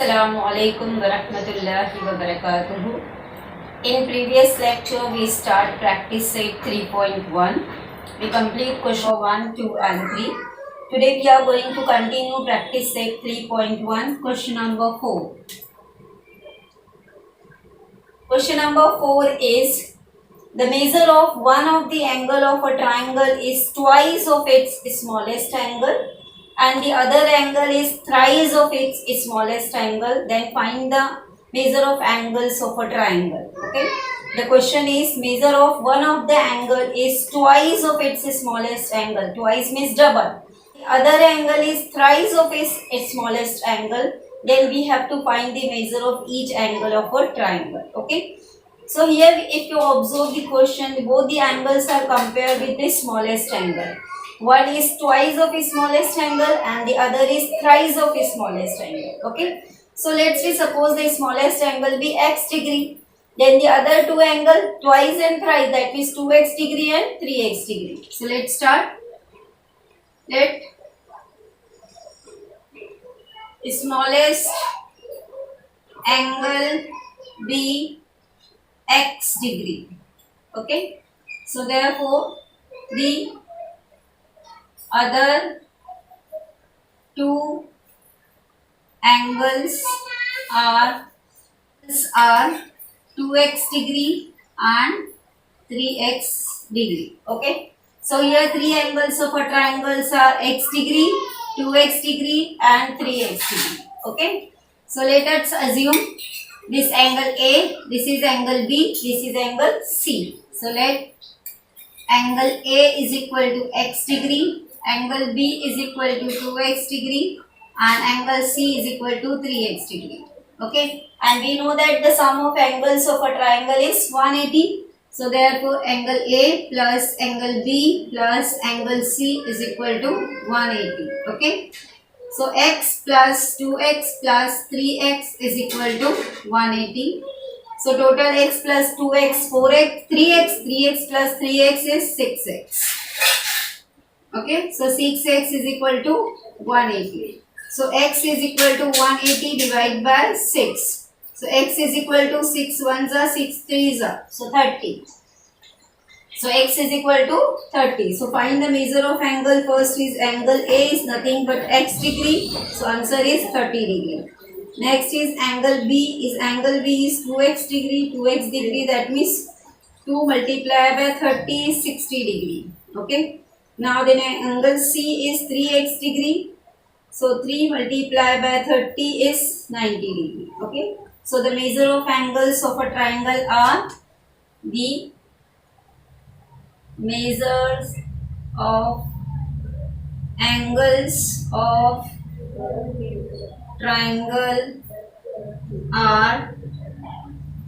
Assalamu alaikum wa rahmatullahi wa barakatuhu. In previous lecture, we start practice set 3.1. We complete question 1, 2 and 3. Today we are going to continue practice set 3.1, question number 4. Question number 4 is, the measure of one of the angle of a triangle is twice of its smallest angle and the other angle is thrice of its smallest angle. Then find the measure of angles of a triangle. Okay. The question is, measure of one of the angle is twice of its smallest angle. Twice means double. The other angle is thrice of its smallest angle. Then we have to find the measure of each angle of a triangle. Okay. So here if you observe the question, both the angles are compared with the smallest angle. One is twice of its smallest angle and the other is thrice of its smallest angle. Okay. So let's say suppose the smallest angle be x degree. Then the other two angle twice and thrice, that means 2x degree and 3x degree. So let's start. Let smallest angle be x degree. Okay. So therefore the other two angles are 2x degree and 3x degree. Okay. So here three angles of a triangles are x degree, 2x degree and 3x degree. Okay. So let us assume this angle A, this is angle B, this is angle C. So let angle A is equal to x degree, angle B is equal to 2x degree and angle C is equal to 3x degree. Okay. And we know that the sum of angles of a triangle is 180. So therefore angle A plus angle B plus angle C is equal to 180. Okay. So x plus 2x plus 3x is equal to 180. So total x plus 2x, 4x, 3x plus 3x is 6x. Okay. So 6x is equal to 180. So x is equal to 180 divided by 6. So x is equal to 6 ones are 6 threes are. So 30. So x is equal to 30. So find the measure of angle. First is angle A is nothing but x degree. So answer is 30 degree. Next is angle B. Angle B is 2x degree. 2x degree, that means 2 multiplied by 30 is 60 degree. Okay. Now then angle C is 3x degree. So 3 multiplied by 30 is 90 degree. Okay. So the measure of angles of a triangle are, the measures of angles of triangle are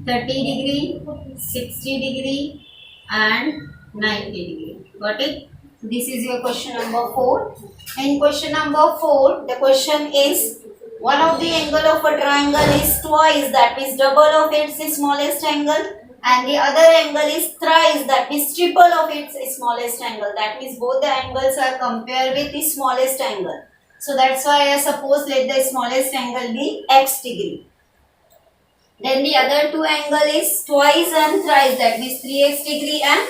30 degree, 60 degree and 90 degree. Got it? This is your question number 4. In question number 4, the question is, one of the angle of a triangle is twice, that means double of its smallest angle, and the other angle is thrice, that means triple of its smallest angle. That means both the angles are compared with the smallest angle. So that's why I suppose let the smallest angle be x degree. Then the other two angle is twice and thrice, that means 3x degree and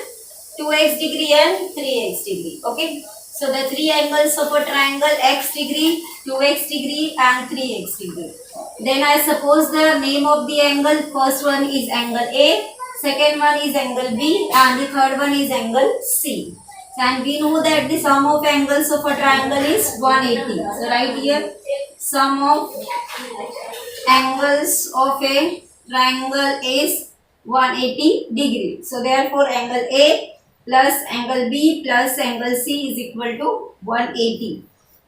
2x degree and 3x degree. Okay. So the three angles of a triangle, x degree, 2x degree and 3x degree. Then I suppose the name of the angle, first one is angle A, second one is angle B and the third one is angle C. And we know that the sum of angles of a triangle is 180. So right here, sum of angles of a triangle is 180 degree. So therefore angle A plus angle B plus angle C is equal to 180.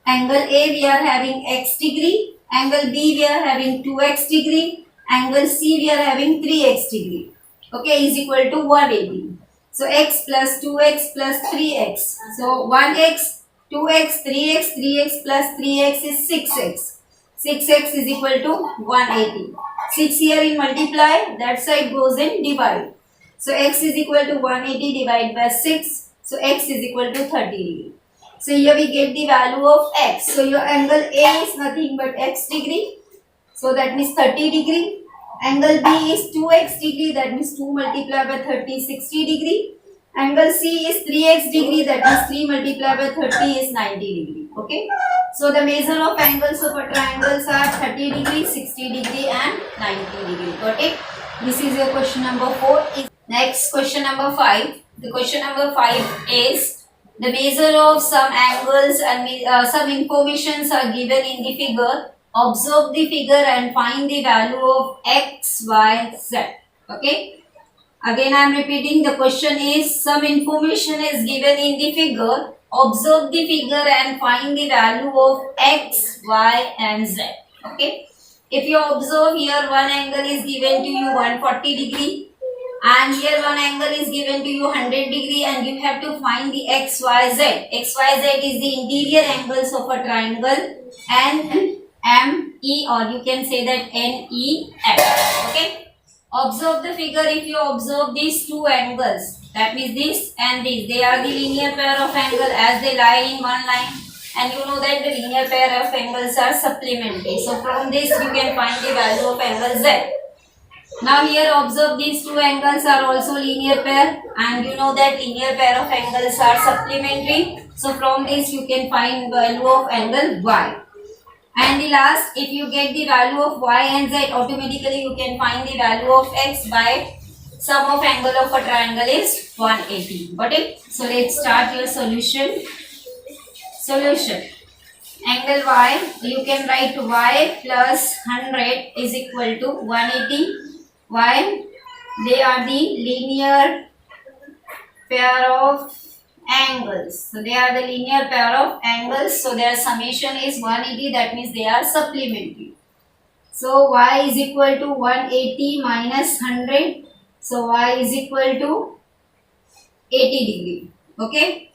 Angle A we are having x degree, angle B we are having 2x degree, angle C we are having 3x degree. Okay, is equal to 180. So x plus 2x plus 3x. So 1x, 2x, 3x, 3x plus 3x is 6x. 6x is equal to 180. 6 here in multiply, that side goes in divide. So x is equal to 180 divided by 6. So x is equal to 30 degree. So here we get the value of x. So your angle A is nothing but x degree. So that means 30 degree. Angle B is 2x degree, that means 2 multiplied by 30, 60 degree. Angle C is 3x degree, that means 3 multiplied by 30 is 90 degree. Okay. So the measure of angles of a triangles are 30 degree, 60 degree and 90 degree. Got it? This is your question number 4. Next question number 5. The question number 5 is the measure of some angles and some informations are given in the figure. Observe the figure and find the value of x, y, z. Okay. Again I am repeating, the question is some information is given in the figure. Observe the figure and find the value of x, y and z. Okay. If you observe here, one angle is given to you 140 degree. And here one angle is given to you 100 degree and you have to find the x, y, z. X, y, z is the interior angles of a triangle NME, or you can say that NEF. Okay. Observe the figure. If you observe these two angles, that means this and this, they are the linear pair of angle as they lie in one line. And you know that the linear pair of angles are supplementary. So from this you can find the value of angle z. Now here observe these two angles are also linear pair and you know that linear pair of angles are supplementary. So from this you can find value of angle y. And the last, if you get the value of y and z, automatically you can find the value of x by sum of angle of a triangle is 180. Got it? So let's start your solution. Solution. Angle y, you can write y plus 100 is equal to 180. Why? They are the linear pair of angles. So they are the linear pair of angles. So their summation is 180. That means they are supplementary. So y is equal to 180 minus 100. So y is equal to 80 degree. Okay.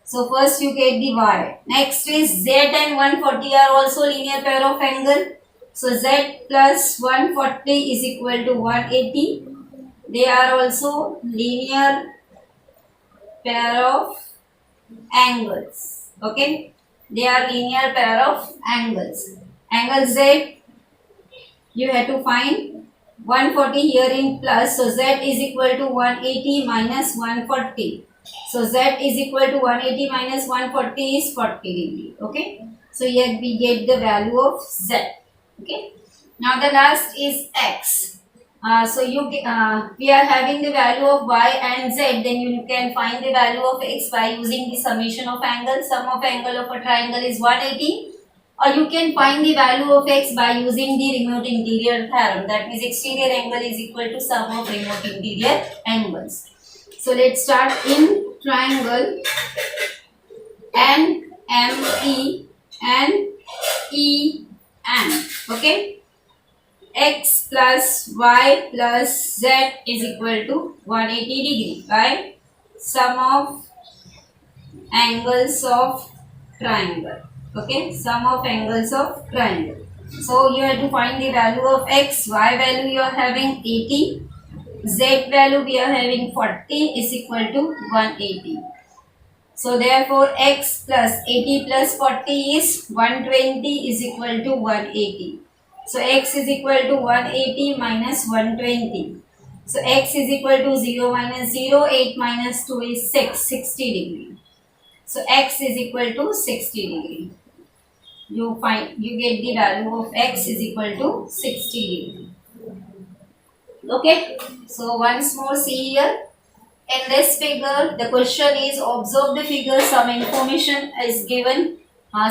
So first you get the y. Next is z and 140 are also linear pair of angle. So z plus 140 is equal to 180. They are also linear pair of angles. Okay. They are linear pair of angles. Angle z, you have to find 140 here in plus. So z is equal to 180 minus 140. So z is equal to 180 minus 140 is 40 degree. Okay. So here we get the value of z. Okay. Now the last is x. We are having the value of y and z. Then you can find the value of x by using the summation of angles. Sum of angle of a triangle is 180. Or you can find the value of x by using the remote interior theorem. That means exterior angle is equal to sum of remote interior angles. So let's start in triangle NME and EN. Okay. X plus y plus z is equal to 180 degree by sum of angles of triangle. Okay, sum of angles of triangle. So you have to find the value of x. Y value you are having 80, z value we are having 40 is equal to 180. So therefore x plus 80 plus 40 is 120 is equal to 180. So x is equal to 180 minus 120. So x is equal to 0 minus 0, 8 minus 2 is 6, 60 degree. So x is equal to 60 degree. You get the value of x is equal to 60 degree. Okay. So once more see here. In this figure, the question is observe the figure. Some information is given.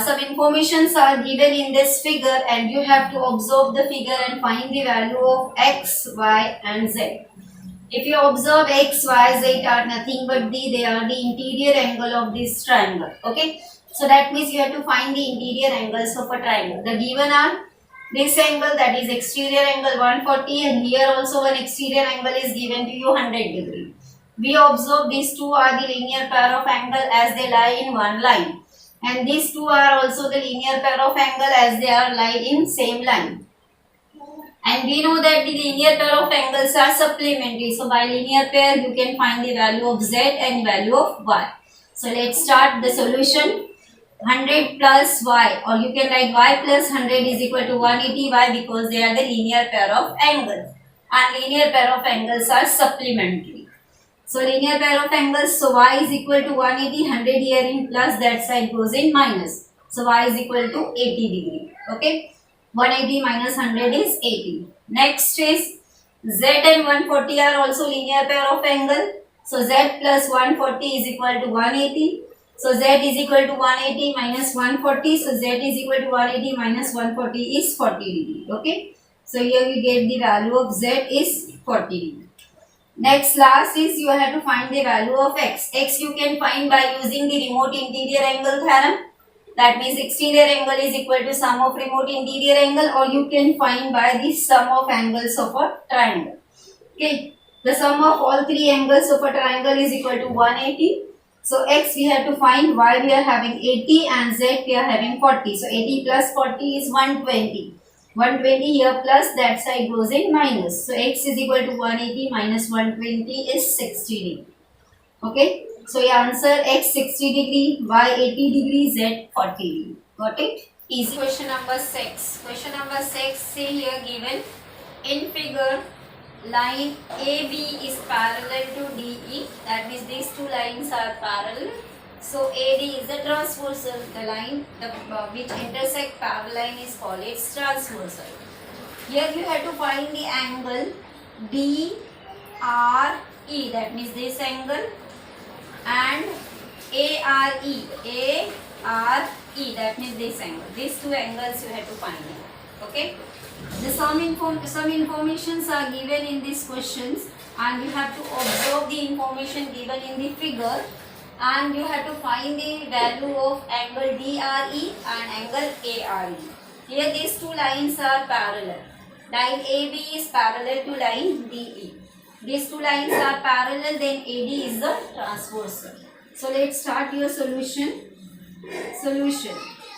Some informations are given in this figure and you have to observe the figure and find the value of x, y and z. If you observe x, y, z are nothing but they are the interior angle of this triangle. Okay. So that means you have to find the interior angles of a triangle. The given are this angle, that is exterior angle 140, and here also one exterior angle is given to you 100 degree. We observe these two are the linear pair of angle as they lie in one line. And these two are also the linear pair of angle as they are lie in same line. And we know that the linear pair of angles are supplementary. So by linear pair you can find the value of z and value of y. So let's start the solution. 100 plus y, or you can write y plus 100 is equal to 180. Why? Because they are the linear pair of angles, and linear pair of angles are supplementary. So linear pair of angles, so y is equal to 180, 100 here in plus, that side goes in minus. So y is equal to 80 degree. Okay, 180 minus 100 is 80. Next is z and 140 are also linear pair of angle. So z plus 140 is equal to 180. So z is equal to 180 minus 140. So z is equal to 180 minus 140 is 40 degree. Okay, so here we get the value of z is 40 degree. Next, last is you have to find the value of x. X you can find by using the remote interior angle theorem. That means exterior angle is equal to sum of remote interior angle, or you can find by the sum of angles of a triangle. Okay, the sum of all three angles of a triangle is equal to 180. So x we have to find, y we are having 80 and z we are having 40. So 80 plus 40 is 120. 120 here plus, that side goes in minus. So x is equal to 180 minus 120 is 60 degree. Okay. So your answer x 60 degree, y 80 degree, z 40 degree. Got it? Easy. Question number 6. Question number 6, say here given in figure line AB is parallel to DE. That means these two lines are parallel. So AD is the transversal. The line which intersect parallel line is called its transversal. Here you have to find the angle DRE. That means this angle, and ARE. That means this angle. These two angles you have to find. Okay. The some informations are given in these questions, and you have to observe the information given in the figure, and you have to find the value of angle DRE and angle ARE. Here these two lines are parallel. Line AB is parallel to line DE. These two lines are parallel, then AD is the transversal. So let's start your solution.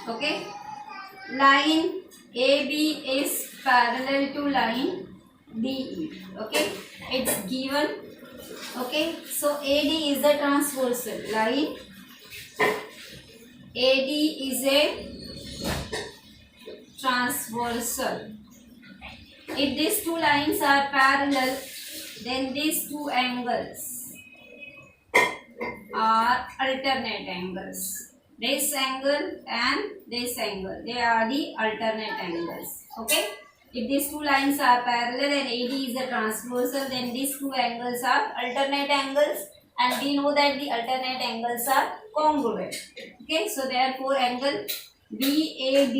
Okay. Line AB is parallel to line DE. Okay, it's given. Okay, so AD is the transversal line. AD is a transversal. If these two lines are parallel, then these two angles are alternate angles. This angle and this angle, they are the alternate angles. Okay, if these two lines are parallel and AD is a transversal, then these two angles are alternate angles, and we know that the alternate angles are congruent. Okay, so therefore angle BAD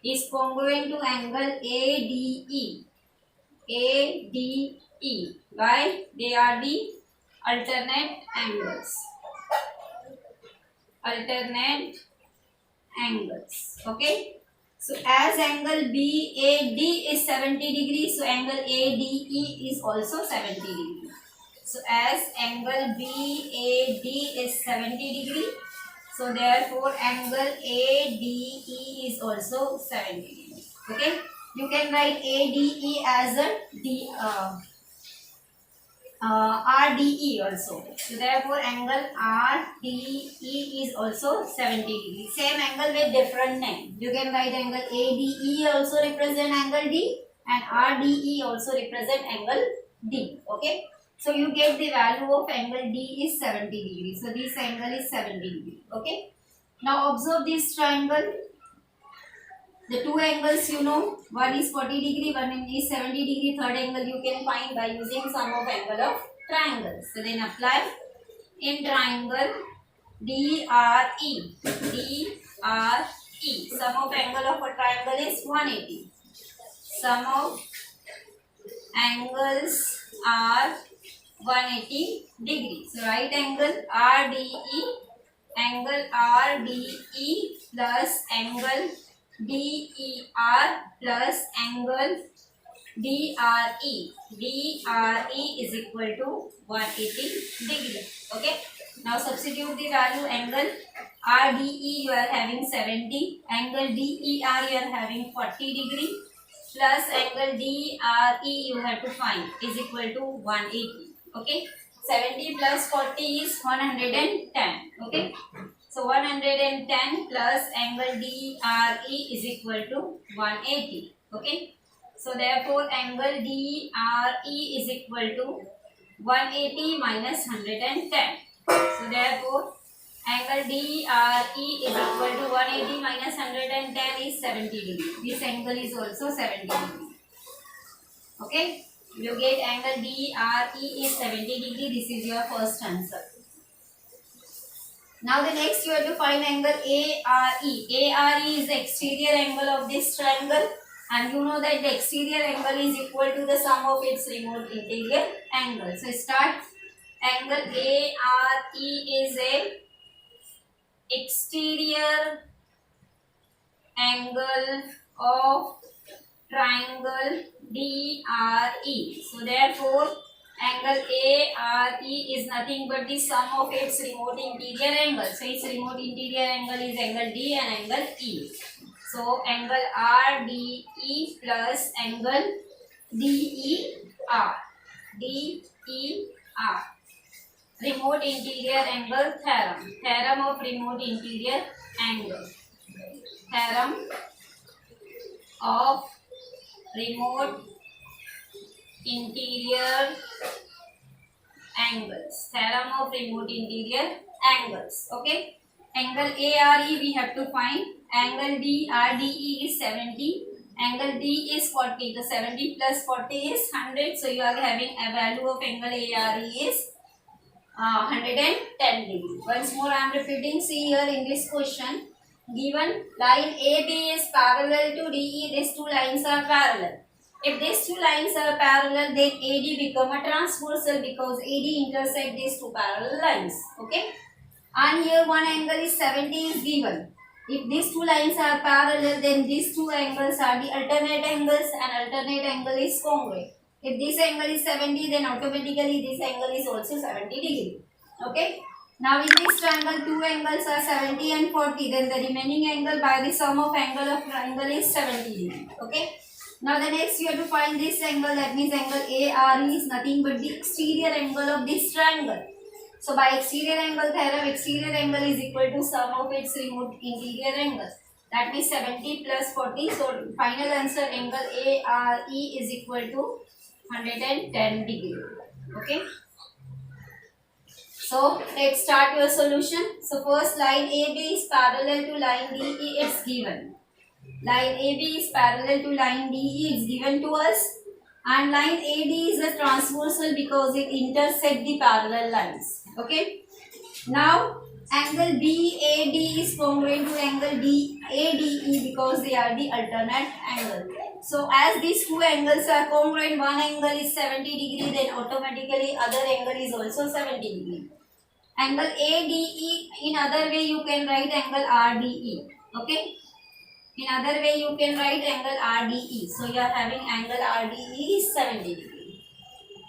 is congruent to angle ADE. Why? They are the alternate angles. Okay, so as angle BAD is 70 degrees, so angle ADE is also 70 degrees. So as angle BAD is 70 degrees, so therefore angle ADE is also 70 degrees. Okay, you can write ADE as a RDE also. So therefore angle RDE is also 70 degrees. Same angle with different name. You can write angle ADE also represent angle D, and RDE also represent angle D. Okay. So you get the value of angle D is 70 degrees. So this angle is 70 degrees. Okay. Now observe this triangle. The two angles you know, one is 40 degree, one is 70 degree, third angle you can find by using sum of angle of triangles. So then apply in triangle DRE. Sum of angle of a triangle is 180. Sum of angles are 180 degrees. So right angle RDE plus angle DER plus angle DRE. DRE is equal to 180 degree. Okay. Now substitute the value. Angle RDE you are having 70. Angle DER you are having 40 degree. Plus angle DRE you have to find is equal to 180. Okay. 70 plus 40 is 110. Okay. So 110 plus angle DRE is equal to 180. Okay. So therefore angle DRE is equal to 180 minus 110. So therefore angle DRE is equal to 180 minus 110 is 70 degree. This angle is also 70 degree. Okay. You get angle DRE is 70 degree. This is your first answer. Now the next you have to find angle ARE. ARE is the exterior angle of this triangle, and you know that the exterior angle is equal to the sum of its remote interior angle. So start. Angle ARE is a exterior angle of triangle DRE. So therefore angle ARE is nothing but the sum of its remote interior angle. So its remote interior angle is angle D and angle E. So angle RDE plus angle DER. DER. Remote interior angle theorem. Theorem of remote interior angle. Theorem of remote interior angles. Theorem of remote interior angles. Okay. Angle ARE we have to find. Angle DRDE is 70. Angle D is 40. The 70 plus 40 is 100. So you are having a value of angle ARE is 110 degree. Once more I am repeating. See here in this question. Given line AB is parallel to DE, these two lines are parallel. If these two lines are parallel, then AD become a transversal because AD intersect these two parallel lines. Okay. And here one angle is 70 is given. If these two lines are parallel, then these two angles are the alternate angles, and alternate angle is congruent. If this angle is 70, then automatically this angle is also 70 degree. Okay. Now in this triangle, two angles are 70 and 40. Then the remaining angle by the sum of angle of triangle is 70 degree. Okay. Now the next you have to find this angle. That means angle ARE is nothing but the exterior angle of this triangle. So by exterior angle theorem, exterior angle is equal to sum of its remote interior angles. That means 70 plus 40. So final answer angle ARE is equal to 110 degree. Okay. So let's start your solution. So first line AB is parallel to line DE, it's given. Line AB is parallel to line DE, it's given to us. And line AD is a transversal because it intersects the parallel lines. Okay. Now angle BAD is congruent to angle DADE because they are the alternate angle. So as these two angles are congruent, one angle is 70 degree, then automatically other angle is also 70 degree. Angle ADE, in other way you can write angle RDE. Okay. In other way you can write angle RDE. So you are having angle RDE is 70 degree.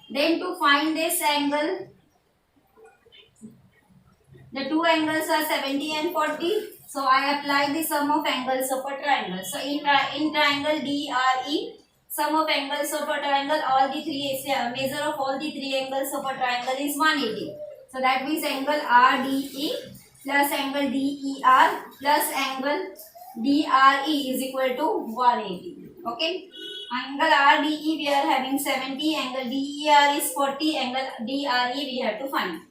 Then to find this angle, the two angles are 70 and 40. So I apply the sum of angles of a triangle. So in triangle DRE, sum of angles of a triangle, all the three measure of all the three angles of a triangle is 180. So that means angle RDE plus angle DER plus angle DRE is equal to 180. Okay. Angle RDE we are having 70, angle DER is 40, angle DRE we have to find.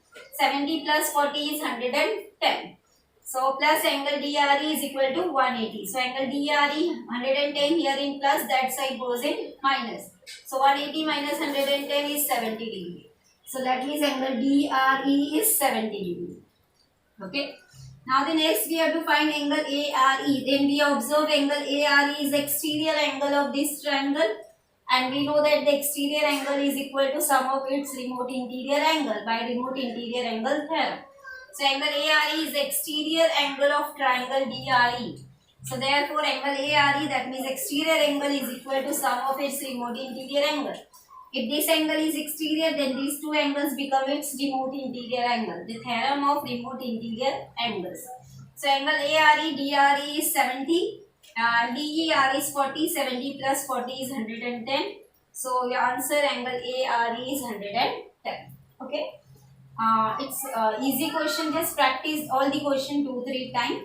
70 plus 40 is 110. So plus angle DRE is equal to 180. So angle DRE 110 here in plus, that side goes in minus. So 180 minus 110 is 70 degree. So that means angle DRE is 70 degree. Okay. Now the next we have to find angle ARE. Then we observe angle ARE is the exterior angle of this triangle, and we know that the exterior angle is equal to sum of its remote interior angle by remote interior angle theorem. So angle ARE is the exterior angle of triangle DRE. So therefore angle ARE, that means exterior angle, is equal to sum of its remote interior angle. If this angle is exterior, then these two angles become its remote interior angle. The theorem of remote interior angles. So angle ARE, DRE is 70, DER is 40, 70 plus 40 is 110. So your answer angle ARE is 110. Okay. It's easy question. Just practice all the question 2-3 times.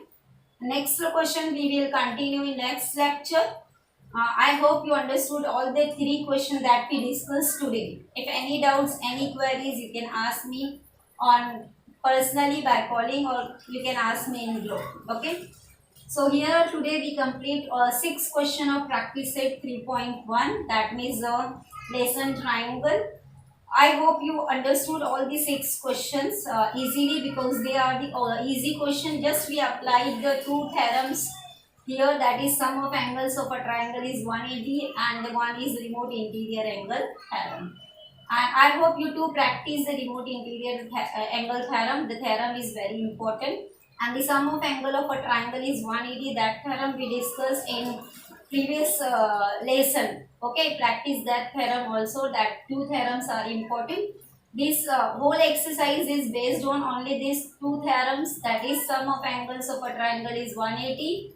Next question we will continue in next lecture. I hope you understood all the 3 questions that we discussed today. If any doubts, any queries, you can ask me on personally by calling, or you can ask me in group. Okay. So here today we complete 6 question of practice set 3.1, that means lesson triangle. I hope you understood all the 6 questions easily, because they are the easy question. Just we applied the 2 theorems here, that is sum of angles of a triangle is 180 and one is remote interior angle theorem. And I hope you too practice the remote interior angle theorem. The theorem is very important. And the sum of angle of a triangle is 180. That theorem we discussed in previous lesson. Okay, practice that theorem also. That 2 theorems are important. This whole exercise is based on only these 2 theorems. That is sum of angles of a triangle is 180.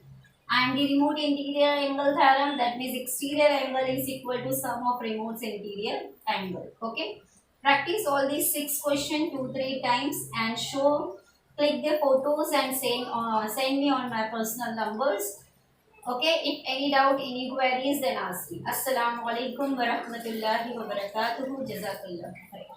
And the remote interior angle theorem, that means exterior angle is equal to sum of remote interior angle. Okay. Practice all these 6 questions 2-3 times and show, click the photos and send me on my personal numbers. Okay. If any doubt, any queries, then ask me. Assalamu alaikum wa rahmatullahi wa barakatuhu. Jazakallah khair.